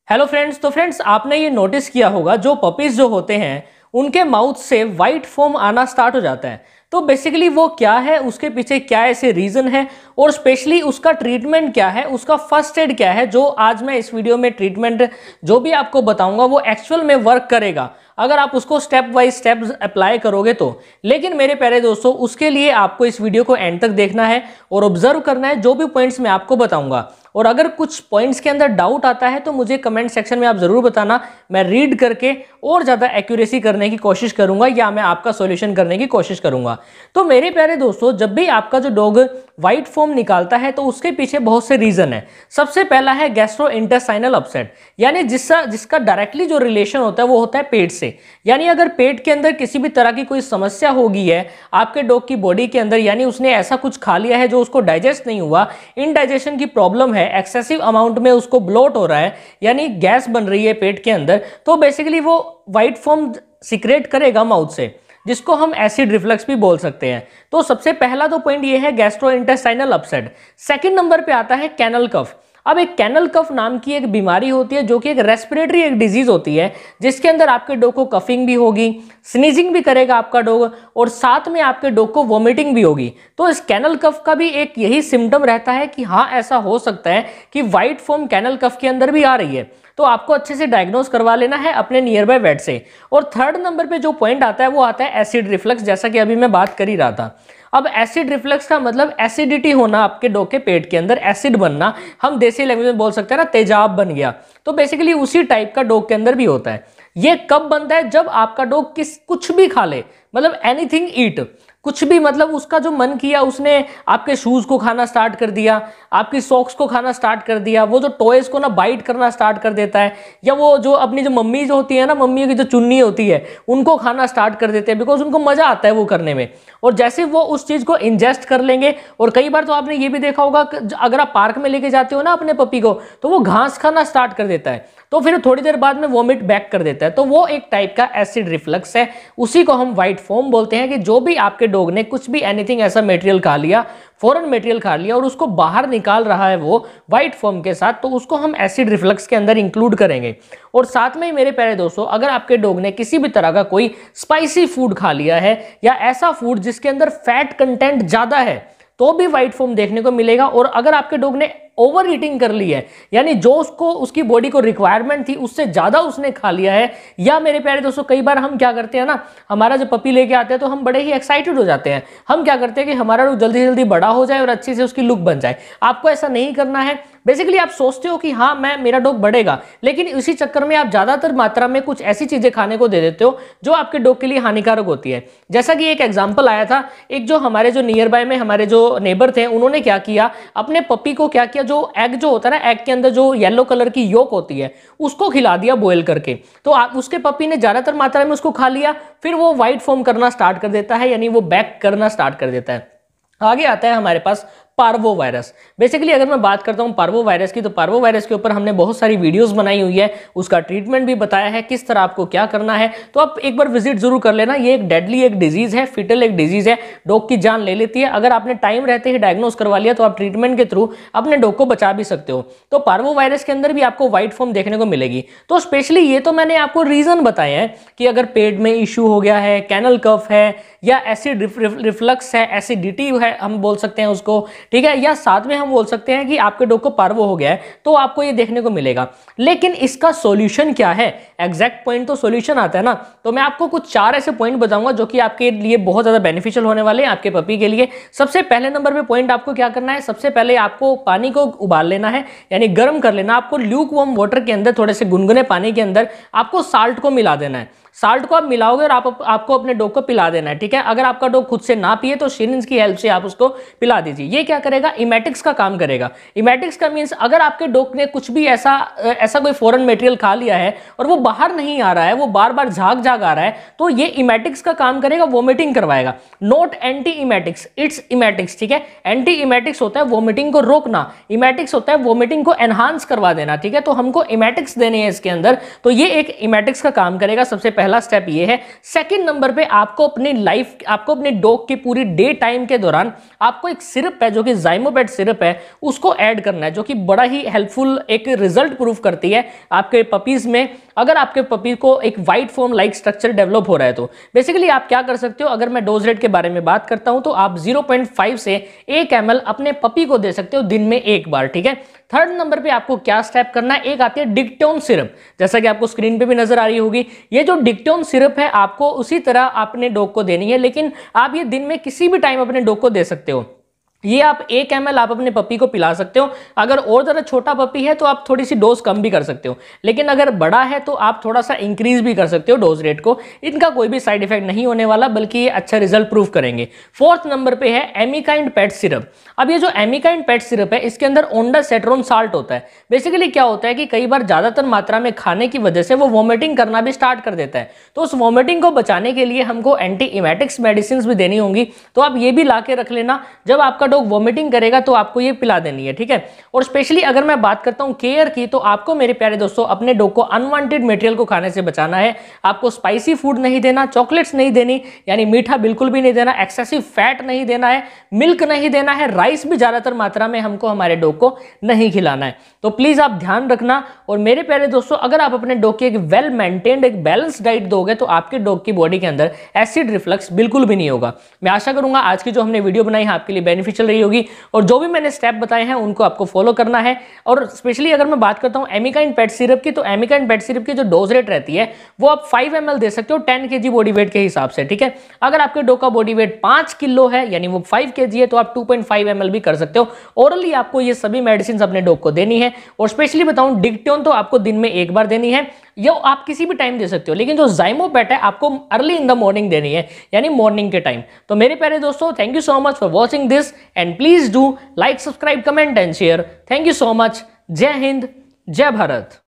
Hello friends. तो friends आपने ये नोटिस किया होगा जो पपीज जो होते हैं उनके माउथ से वाइट फोम आना स्टार्ट हो जाता है। तो बेसिकली वो क्या है, उसके पीछे क्या ऐसे रीजन है और स्पेशली उसका ट्रीटमेंट क्या है, उसका फर्स्ट एड क्या है, जो आज मैं इस वीडियो में ट्रीटमेंट जो भी आपको बताऊंगा वो एक्चुअल में वर्क करेगा अगर आप उसको स्टेप बाय स्टेप अप्लाई करोगे तो। लेकिन मेरे प्यारे दोस्तों, उसके लिए आपको इस वीडियो को एंड तक देखना है और ऑब्जर्व करना है जो भी पॉइंट्स मैं आपको बताऊंगा। और अगर कुछ पॉइंट्स के अंदर डाउट आता है तो मुझे कमेंट सेक्शन में आप जरूर बताना, मैं रीड करके और ज्यादा एक्यूरेसी करने की कोशिश करूंगा या मैं आपका सॉल्यूशन करने की कोशिश करूंगा। तो मेरे प्यारे दोस्तों, जब भी आपका जो डॉग व्हाइट फोम निकालता है तो उसके पीछे बहुत से रीजन है। सबसे पहला है गैस्ट्रोइंटेस्टाइनल अपसेट, यानी जिसका डायरेक्टली जो रिलेशन होता है वो होता है पेट से। यानी अगर पेट के अंदर किसी भी तरह की कोई समस्या होगी है आपके डॉग की बॉडी के अंदर, यानी उसने ऐसा कुछ खा लिया है जो उसको डाइजेस्ट नहीं हुआ, इनडाइजेशन की प्रॉब्लम है, एक्सेसिव अमाउंट में उसको ब्लोट हो रहा है यानी गैस बन रही है पेट के अंदर, तो बेसिकली वो व्हाइट फोम सिक्रेट करेगा माउथ से, जिसको हम एसिड रिफ्लक्स भी बोल सकते हैं। तो सबसे पहला तो पॉइंट ये है गैस्ट्रोइंटेस्टाइनल अपसेट। सेकंड नंबर पे आता है कैनल कफ। अब एक कैनल कफ नाम की एक बीमारी होती है जो कि एक रेस्पिरेटरी एक डिजीज होती है, जिसके अंदर आपके डॉग को कफिंग भी होगी, स्नीजिंग भी करेगा आपका डॉग और साथ में आपके डॉग को वोमिटिंग भी होगी। तो इस कैनल कफ का भी एक यही सिम्टम रहता है कि हाँ, ऐसा हो सकता है कि व्हाइट फोम कैनल कफ के अंदर भी आ रही है। तो आपको अच्छे से डायग्नोस करवा लेना है अपने नियर बाय वेट से। और थर्ड नंबर पे जो पॉइंट आता है वो आता है एसिड रिफ्लक्स, जैसा कि अभी मैं बात कर ही रहा था। अब एसिड रिफ्लक्स का मतलब एसिडिटी होना, आपके डॉग के पेट के अंदर एसिड बनना, हम देसी लैंग्वेज में बोल सकते हैं ना तेजाब बन गया। तो बेसिकली उसी टाइप का डॉग के अंदर भी होता है। ये कब बनता है? जब आपका डॉग कुछ भी खा ले, मतलब एनीथिंग ईट, कुछ भी, मतलब उसका जो मन किया उसने आपके शूज को खाना स्टार्ट कर दिया, आपकी सॉक्स को खाना स्टार्ट कर दिया, वो जो टॉयज को ना बाइट करना स्टार्ट कर देता है, या वो जो अपनी जो मम्मी जो होती है ना, मम्मी की जो चुन्नी होती है उनको खाना स्टार्ट कर देते हैं, बिकॉज उनको मजा आता है वो करने में। और जैसे वो उस चीज को इंजेस्ट कर लेंगे, और कई बार तो आपने ये भी देखा होगा अगर आप पार्क में लेके जाते हो ना अपने पपी को, तो वो घास खाना स्टार्ट कर देता है, तो फिर थोड़ी देर बाद में वोमिट बैक कर देता है। तो वो एक टाइप का एसिड रिफ्लक्स है, उसी को हम व्हाइट फोम बोलते हैं। कि जो भी आपके डॉग ने कुछ भी एनीथिंग ऐसा मटेरियल खा लिया, फॉरेन मटेरियल खा लिया और उसको बाहर निकाल रहा है वो व्हाइट फोम के साथ, तो उसको हम एसिड रिफ्लक्स के अंदर इंक्लूड करेंगे। और साथ में ही मेरे प्यारे दोस्तों, अगर आपके डॉग ने किसी भी तरह का कोई स्पाइसी फूड खा लिया है या ऐसा फूड जिसके अंदर फैट कंटेंट ज्यादा है, तो भी व्हाइट फोम देखने को मिलेगा। और अगर आपके डॉग ने ओवर ईटिंग कर ली है, यानी जो उसको उसकी बॉडी को रिक्वायरमेंट थी उससे ज्यादा उसने खा लिया है, या मेरे प्यारे दोस्तों कई बार हम क्या करते हैं ना, हमारा जो पपी लेके आते हैं तो हम बड़े ही एक्साइटेड हो जाते हैं, हम क्या करते हैं कि हमारा डॉग जल्दी जल्दी बड़ा हो जाए और अच्छी से उसकी लुक बन जाए। आपको ऐसा नहीं करना है। बेसिकली आप सोचते हो कि हाँ मेरा डॉग बढ़ेगा, लेकिन इसी चक्कर में आप ज्यादातर मात्रा में कुछ ऐसी चीजें खाने को दे देते हो जो आपके डॉग के लिए हानिकारक होती है। जैसा कि एक एग्जांपल आया था, एक जो हमारे जो नियर बाय में हमारे जो नेबर थे, उन्होंने क्या किया, अपने पपी को क्या किया, जो एग जो होता है ना, एग के अंदर जो येलो कलर की योक होती है उसको खिला दिया बॉयल करके। तो उसके पपी ने ज्यादातर मात्रा में उसको खा लिया, फिर वो व्हाइट फोम करना स्टार्ट कर देता है, यानी वो बैक करना स्टार्ट कर देता है। आगे आता है हमारे पास पार्वो वायरस। बेसिकली अगर मैं बात करता हूं पार्वो वायरस की, तो पार्वो वायरस के ऊपर हमने बहुत सारी वीडियोस बनाई हुई है, उसका ट्रीटमेंट भी बताया है किस तरह आपको क्या करना है। तो आप एक बार विजिट जरूर कर लेना। ये एक डेडली एक डिजीज है, फिटल एक डिजीज है, डॉग की जान ले लेती है। अगर आपने टाइम रहते ही डायग्नोस करवा लिया तो आप ट्रीटमेंट के थ्रू अपने डॉग को बचा भी सकते हो। तो पार्वो वायरस के अंदर भी आपको व्हाइट फोम देखने को मिलेगी। तो स्पेशली ये तो मैंने आपको रीजन बताए हैं कि अगर पेट में इश्यू हो गया है, कैनल कफ है, या एसिड रिफ्लक्स है, एसिडिटी है हम बोल सकते हैं उसको, ठीक है, या साथ में हम बोल सकते हैं कि आपके डॉग को पार्वो हो गया है, तो आपको ये देखने को मिलेगा। लेकिन इसका सॉल्यूशन क्या है, एग्जैक्ट पॉइंट तो सॉल्यूशन आता है ना। तो मैं आपको कुछ 4 ऐसे पॉइंट बताऊंगा जो कि आपके लिए बहुत ज्यादा बेनिफिशियल होने वाले हैं आपके पपी के लिए। सबसे पहले नंबर पे पॉइंट आपको क्या करना है, सबसे पहले आपको पानी को उबाल लेना है, यानी गर्म कर लेना। आपको ल्यूक वार्म वाटर के अंदर, थोड़े से गुनगुने पानी के अंदर आपको साल्ट को मिला देना है। साल्ट को आप मिलाओगे और आपको अपने डॉग को पिला देना है, ठीक है। अगर आपका डॉग खुद से ना पिए तो सिरिंज की हेल्प से आप उसको पिला दीजिए। ये क्या करेगा, इमेटिक्स का काम करेगा। इमेटिक्स का मींस अगर आपके डॉग ने कुछ भी ऐसा कोई फॉरेन मटेरियल खा लिया है और वो बाहर नहीं आ रहा है, वो बार बार झाग आ रहा है, तो ये इमेटिक्स का काम करेगा, वोमिटिंग करवाएगा। Not anti emetics, it's emetics, ठीक है। एंटी इमेटिक्स होता है वोमिटिंग को रोकना, इमेटिक्स होता है वोमिटिंग को एनहांस करवा देना, ठीक है। तो हमको इमेटिक्स देने हैं इसके अंदर, तो ये एक इमेटिक्स का काम करेगा सबसे पहला स्टेप ये है। सेकंड नंबर पे आपको अपने डॉग की पूरी डे टाइम के दौरान आपको एक सिरप है जो कि ज़ाइमोपेट सिरप है, उसको ऐड करना है, जो कि बड़ा ही हेल्पफुल एक रिजल्ट प्रूव करती है आपके पपीज में। अगर आपके पपी को एक white foam like structure develop हो रहा है तो बेसिकली आप क्या कर सकते हो, अगर मैं डोज रेट के बारे में बात करता हूं तो आप 0.5 से 1 ml अपने पपी को दे सकते हो दिन में एक बार, ठीक है। थर्ड नंबर पे आपको क्या स्टेप करना है, एक आती है डिक्टोन सिरप, जैसा कि आपको स्क्रीन पे भी नजर आ रही होगी। ये जो डिक्टोन सिरप है आपको उसी तरह अपने डॉग को देनी है, लेकिन आप ये दिन में किसी भी टाइम अपने डॉग को दे सकते हो। ये आप 1 ml आप अपने पपी को पिला सकते हो। अगर और ज़्यादा छोटा पपी है तो आप थोड़ी सी डोज कम भी कर सकते हो, लेकिन अगर बड़ा है तो आप थोड़ा सा इंक्रीज भी कर सकते हो डोज रेट को। इनका कोई भी साइड इफेक्ट नहीं होने वाला, बल्कि ये अच्छा रिजल्ट प्रूव करेंगे। फोर्थ नंबर पे है एमिकाइंड पेट सिरप। अब ये जो एमिकाइंड पेट सिरप है इसके अंदर ओंडासेट्रोन साल्ट होता है। बेसिकली क्या होता है कि कई बार ज़्यादातर मात्रा में खाने की वजह से वो वॉमिटिंग करना भी स्टार्ट कर देता है, तो उस वॉमिटिंग को बचाने के लिए हमको एंटी इमेटिक्स मेडिसिन भी देनी होंगी। तो आप ये भी ला के रख लेना, जब आपका डॉग वॉमिटिंग करेगा तो आपको ये पिला देनी है, ठीक है। और स्पेशली अगर मैं बात करता हूं केयर की, तो आपको मेरे प्यारे दोस्तों अपने डॉग को अनवांटेड मटेरियल को खाने से बचाना है। आपको स्पाइसी फूड नहीं देना, चॉकलेट्स नहीं देनी, यानी मीठा बिल्कुल भी नहीं देना, एक्सेसिव फैट नहीं देना है, मिल्क नहीं देना है, राइस भी ज्यादातर मात्रा में हमको हमारे डॉग को नहीं खिलाना है। तो प्लीज आप ध्यान रखना। और मेरे प्यारे दोस्तों, अगर आप अपने डॉग की एक वेल मेंटेन्ड एक बैलेंस डाइट दोगे तो आपके डॉग की बॉडी के अंदर एसिड रिफ्लक्स बिल्कुल भी नहीं होगा। मैं आशा करूंगा आज की जो हमने वीडियो बनाई है आपके लिए बेनिफिशियल रही होगी, और जो भी मैंने स्टेप बताए हैं उनको आपको फॉलो करना है। और स्पेशली अगर मैं बात करता हूं एमिकाइंड पेट सिरप की, तो एमिकाइंड पेट सिरप की जो डोज रेट रहती है वो आप 5 ml दे सकते हो 10 kg बॉडी वेट के हिसाब से, ठीक है। अगर आपके डॉग का बॉडी वेट 5 किलो है, यानी वो 5 kg है, तो आप 2.5 ml भी कर सकते हो। ओरली आपको ये सभी मेडिसिन अपने डॉग को देनी है। और स्पेशली बताऊं डिक्टोन तो आपको दिन में एक बार देनी है, या आप किसी भी टाइम दे सकते हो, लेकिन जो ज़ाइमोपेट है आपको अर्ली इन द मॉर्निंग देनी है, यानी मॉर्निंग के टाइम। तो मेरे प्यारे दोस्तों, thank you so much for watching this, and please do like, subscribe, comment and share. Thank you so much. जय हिंद, जय भारत।